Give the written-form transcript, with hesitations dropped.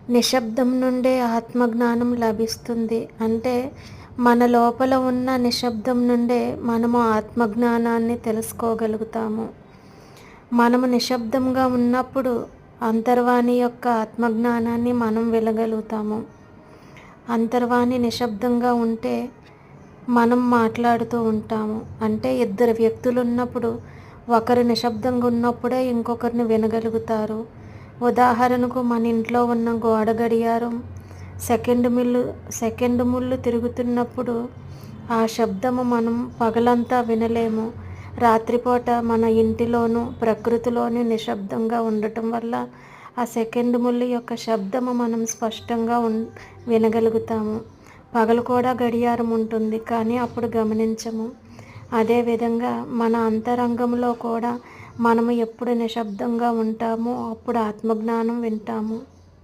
నిశ్శబ్దం నుండే ఆత్మజ్ఞానం లభిస్తుంది. అంటే మన లోపల ఉన్న నిశ్శబ్దం నుండే మనము ఆత్మజ్ఞానాన్ని తెలుసుకోగలుగుతాము. మనము నిశ్శబ్దంగా ఉన్నప్పుడు అంతర్వాణి యొక్క ఆత్మజ్ఞానాన్ని మనం వినగలుగుతాము. అంతర్వాణి నిశ్శబ్దంగా ఉంటే మనం మాట్లాడుతూ ఉంటాము. అంటే ఇద్దరు వ్యక్తులు ఉన్నప్పుడు ఒకరు నిశ్శబ్దంగా ఉన్నప్పుడే ఇంకొకరిని వినగలుగుతారు. ఉదాహరణకు మన ఇంట్లో ఉన్న గోడ గడియారం సెకండ్ ముళ్ళు తిరుగుతున్నప్పుడు ఆ శబ్దము మనం పగలంతా వినలేము. రాత్రిపూట మన ఇంటిలోనూ ప్రకృతిలోనూ నిశ్శబ్దంగా ఉండటం వల్ల ఆ సెకండ్ ముళ్ళు యొక్క శబ్దము మనం స్పష్టంగా వినగలుగుతాము. పగలు కూడా గడియారం ఉంటుంది, కానీ అప్పుడు గమనించము. అదేవిధంగా మన అంతరంగంలో కూడా మనము ఎప్పుడు నిశ్శబ్దంగా ఉంటామో అప్పుడు ఆత్మజ్ఞానం వింటాము.